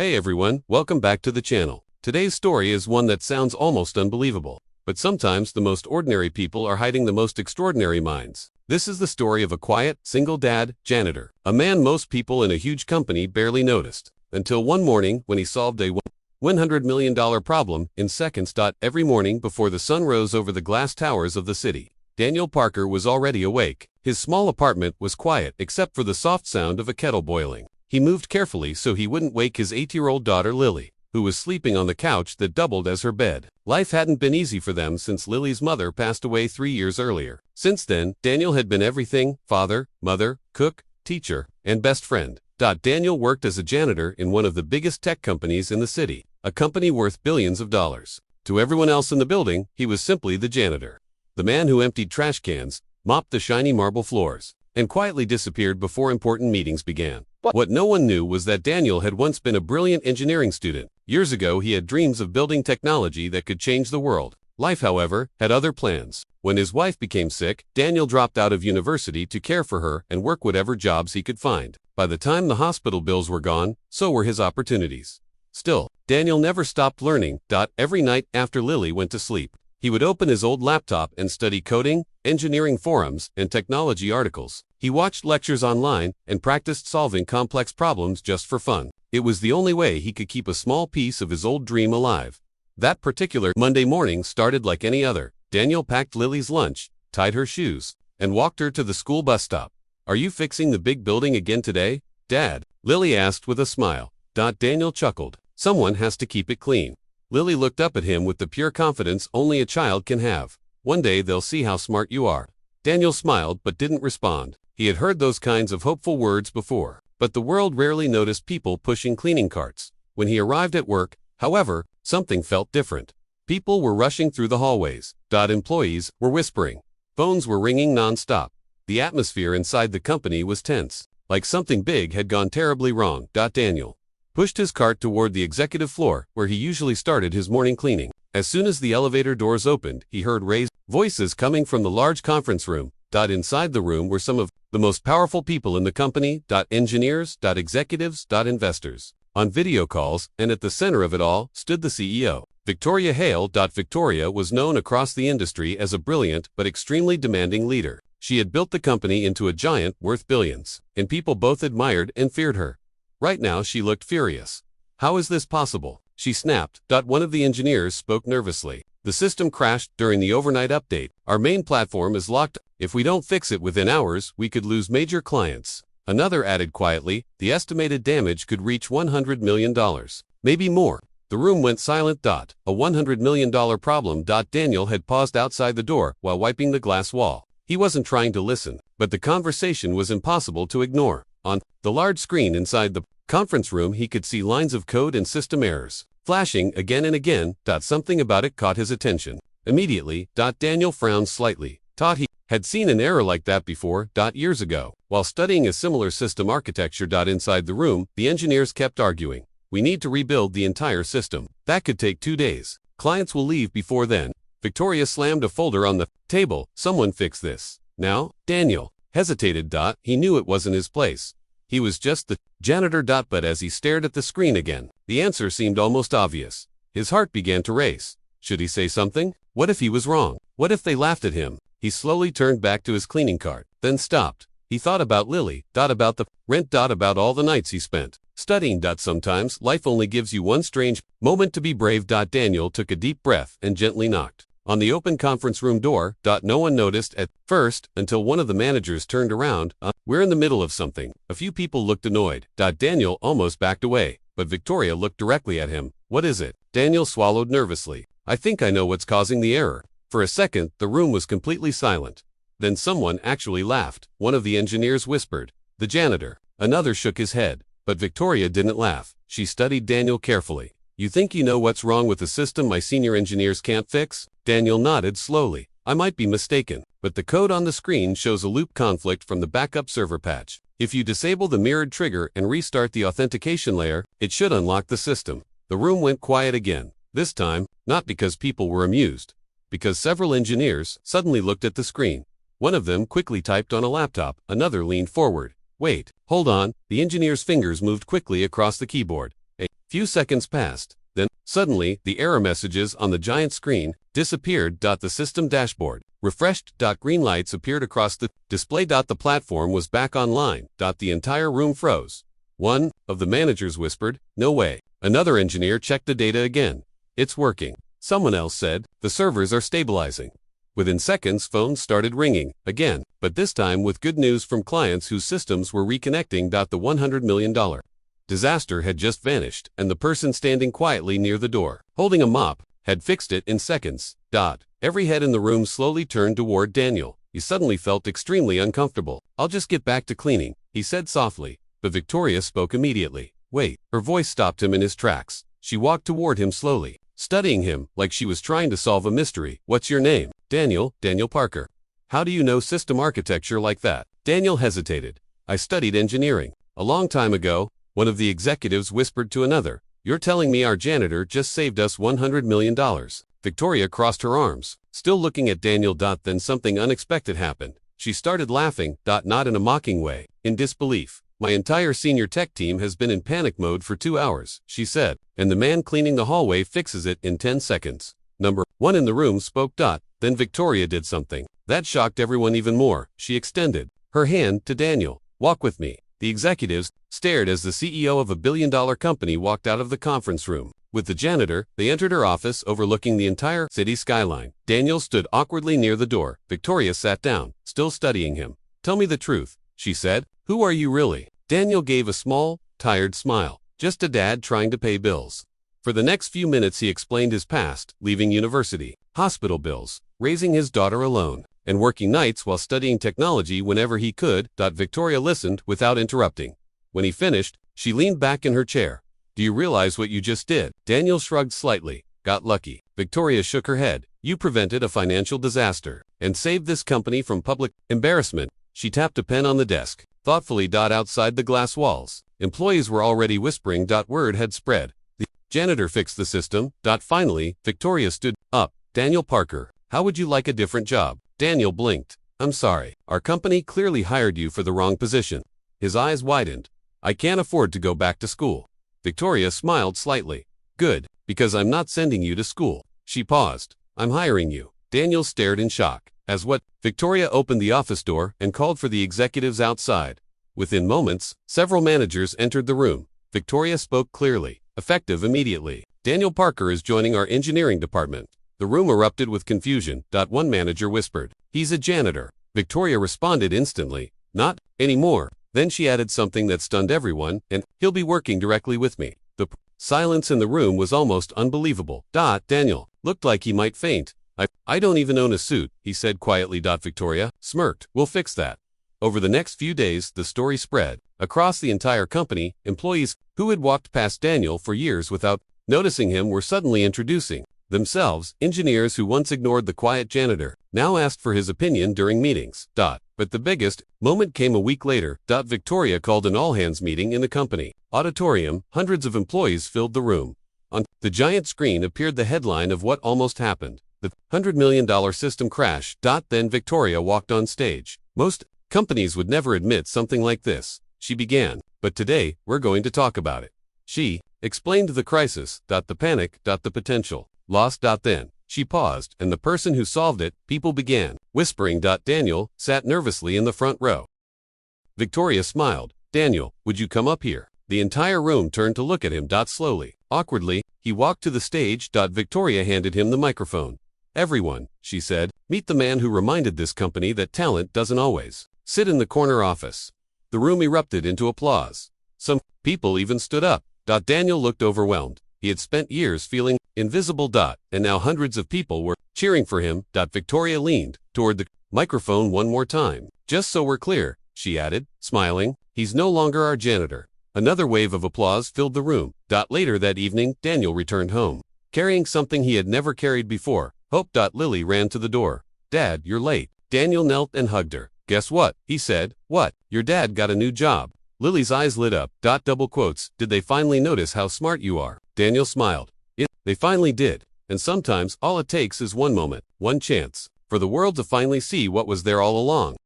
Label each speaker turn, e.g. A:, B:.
A: Hey everyone, welcome back to the channel. Today's story is one that sounds almost unbelievable, but sometimes the most ordinary people are hiding the most extraordinary minds. This is the story of a quiet, single dad, janitor, a man most people in a huge company barely noticed, until one morning when he solved a $100 million problem in seconds. Every morning before the sun rose over the glass towers of the city, Daniel Parker was already awake. His small apartment was quiet except for the soft sound of a kettle boiling. He moved carefully so he wouldn't wake his 8-year-old daughter Lily, who was sleeping on the couch that doubled as her bed. Life hadn't been easy for them since Lily's mother passed away 3 years earlier. Since then, Daniel had been everything: father, mother, cook, teacher, and best friend. Daniel worked as a janitor in one of the biggest tech companies in the city, a company worth billions of dollars. To everyone else in the building, he was simply the janitor, the man who emptied trash cans, mopped the shiny marble floors, and quietly disappeared before important meetings began. What no one knew was that Daniel had once been a brilliant engineering student. Years ago, he had dreams of building technology that could change the world. Life, however, had other plans. When his wife became sick, Daniel dropped out of university to care for her and work whatever jobs he could find. By the time the hospital bills were gone, so were his opportunities. Still, Daniel never stopped learning. Every night after Lily went to sleep, he would open his old laptop and study coding, engineering forums, and technology articles. He watched lectures online and practiced solving complex problems just for fun. It was the only way he could keep a small piece of his old dream alive. That particular Monday morning started like any other. Daniel packed Lily's lunch, tied her shoes, and walked her to the school bus stop. "Are you fixing the big building again today, Dad?" Lily asked with a smile. Daniel chuckled. "Someone has to keep it clean." Lily looked up at him with the pure confidence only a child can have. "One day they'll see how smart you are." Daniel smiled but didn't respond. He had heard those kinds of hopeful words before, but the world rarely noticed people pushing cleaning carts. When he arrived at work, however, something felt different. People were rushing through the hallways. Employees were whispering. Phones were ringing non-stop. The atmosphere inside the company was tense, like something big had gone terribly wrong. Daniel pushed his cart toward the executive floor, where he usually started his morning cleaning. As soon as the elevator doors opened, he heard raised voices coming from the large conference room. Inside the room were some of the most powerful people in the company: engineers, executives, investors. On video calls, and at the center of it all, stood the CEO, Victoria Hale. Victoria was known across the industry as a brilliant but extremely demanding leader. She had built the company into a giant worth billions, and people both admired and feared her. Right now she looked furious. "How is this possible?" she snapped. One of the engineers spoke nervously. "The system crashed during the overnight update. Our main platform is locked. If we don't fix it within hours, we could lose major clients." Another added quietly, "The estimated damage could reach $100 million. Maybe more." The room went silent. A $100 million problem. Daniel had paused outside the door while wiping the glass wall. He wasn't trying to listen, but the conversation was impossible to ignore. On the large screen inside the conference room, he could see lines of code and system errors flashing again and again. Something about it caught his attention. Immediately, Daniel frowned slightly. He had seen an error like that before. Years ago, while studying a similar system architecture. Inside the room, the engineers kept arguing. "We need to rebuild the entire system. That could take 2 days. Clients will leave before then." Victoria slammed a folder on the table. "Someone fix this now." Daniel hesitated. He knew it wasn't his place. He was just the janitor. But as he stared at the screen again, the answer seemed almost obvious. His heart began to race. Should he say something? What if he was wrong? What if they laughed at him? He slowly turned back to his cleaning cart, then stopped. He thought about Lily, about the rent, about all the nights he spent studying. Sometimes life only gives you one strange moment to be brave. Daniel took a deep breath and gently knocked on the open conference room door. No one noticed at first until one of the managers turned around. "We're in the middle of something." A few people looked annoyed. Daniel almost backed away, but Victoria looked directly at him. "What is it?" Daniel swallowed nervously. "I think I know what's causing the error." For a second, the room was completely silent. Then someone actually laughed. One of the engineers whispered, "The janitor." Another shook his head, but Victoria didn't laugh. She studied Daniel carefully. "You think you know what's wrong with the system my senior engineers can't fix?" Daniel nodded slowly. "I might be mistaken, but the code on the screen shows a loop conflict from the backup server patch. If you disable the mirrored trigger and restart the authentication layer, it should unlock the system." The room went quiet again. This time, not because people were amused, because several engineers suddenly looked at the screen. One of them quickly typed on a laptop, another leaned forward. "Wait, hold on." The engineer's fingers moved quickly across the keyboard. A few seconds passed. Then, suddenly, the error messages on the giant screen disappeared. The system dashboard refreshed. Green lights appeared across the display. The platform was back online. The entire room froze. One of the managers whispered, "No way." Another engineer checked the data again. "It's working." Someone else said, "The servers are stabilizing." Within seconds, phones started ringing again, but this time with good news from clients whose systems were reconnecting. The $100 million disaster had just vanished, and the person standing quietly near the door, holding a mop, had fixed it in seconds. Every head in the room slowly turned toward Daniel. He suddenly felt extremely uncomfortable. "I'll just get back to cleaning," he said softly. But Victoria spoke immediately. "Wait." Her voice stopped him in his tracks. She walked toward him slowly, studying him like she was trying to solve a mystery. "What's your name?" "Daniel Parker." "How do you know system architecture like that?" Daniel hesitated. "I studied engineering. A long time ago," one of the executives whispered to another. "You're telling me our janitor just saved us $100 million. Victoria crossed her arms, still looking at Daniel. Then something unexpected happened. She started laughing, not in a mocking way, in disbelief. "My entire senior tech team has been in panic mode for 2 hours, she said, and the man cleaning the hallway fixes it in 10 seconds. Number one in the room spoke. Then Victoria did something that shocked everyone even more. She extended her hand to Daniel. "Walk with me." The executives stared as the CEO of a billion-dollar company walked out of the conference room. With the janitor, they entered her office overlooking the entire city skyline. Daniel stood awkwardly near the door. Victoria sat down, still studying him. "Tell me the truth," she said. "Who are you really?" Daniel gave a small, tired smile. "Just a dad trying to pay bills." For the next few minutes he explained his past, leaving university, hospital bills, raising his daughter alone, and working nights while studying technology whenever he could. Victoria listened without interrupting. When he finished, she leaned back in her chair. "Do you realize what you just did?" Daniel shrugged slightly. "Got lucky." Victoria shook her head. "You prevented a financial disaster and saved this company from public embarrassment." She tapped a pen on the desk, thoughtfully. Outside the glass walls, employees were already whispering. Word had spread. The janitor fixed the system. Finally, Victoria stood up. "Daniel Parker, how would you like a different job?" Daniel blinked. "I'm sorry. Our company clearly hired you for the wrong position." His eyes widened. "I can't afford to go back to school." Victoria smiled slightly. "Good, because I'm not sending you to school." She paused. "I'm hiring you." Daniel stared in shock. "As what?" Victoria opened the office door and called for the executives outside. Within moments, several managers entered the room. Victoria spoke clearly, effective immediately. "Daniel Parker is joining our engineering department." The room erupted with confusion. One manager whispered, "He's a janitor." Victoria responded instantly, "Not anymore." Then she added something that stunned everyone, "And he'll be working directly with me." The silence in the room was almost unbelievable. Daniel looked like he might faint. I don't even own a suit," he said quietly. Victoria smirked. "We'll fix that." Over the next few days, the story spread. Across the entire company, employees who had walked past Daniel for years without noticing him were suddenly introducing themselves. Engineers who once ignored the quiet janitor now asked for his opinion during meetings. But the biggest moment came a week later. Victoria called an all-hands meeting in the company auditorium. Hundreds of employees filled the room. On the giant screen appeared the headline of what almost happened: the $100 million system crash. Then Victoria walked on stage. "Most companies would never admit something like this," she began, "but today, we're going to talk about it." She explained the crisis, the panic, the potential loss. Then she paused, and the person who solved it, people began whispering. Daniel sat nervously in the front row. Victoria smiled. "Daniel, would you come up here?" The entire room turned to look at him. Slowly, awkwardly, he walked to the stage. Victoria handed him the microphone. "Everyone," she said, "meet the man who reminded this company that talent doesn't always sit in the corner office." The room erupted into applause. Some people even stood up. Daniel looked overwhelmed. He had spent years feeling invisible. And now hundreds of people were cheering for him. Victoria leaned toward the microphone one more time. "Just so we're clear," she added, smiling, "he's no longer our janitor." Another wave of applause filled the room. Later that evening, Daniel returned home, carrying something he had never carried before. Hope. Lily ran to the door. "Dad, you're late." Daniel knelt and hugged her. "Guess what?" he said. "What?" "Your dad got a new job." Lily's eyes lit up. Double quotes. "Did they finally notice how smart you are?" Daniel smiled. They finally did. And sometimes all it takes is one moment, one chance, for the world to finally see what was there all along.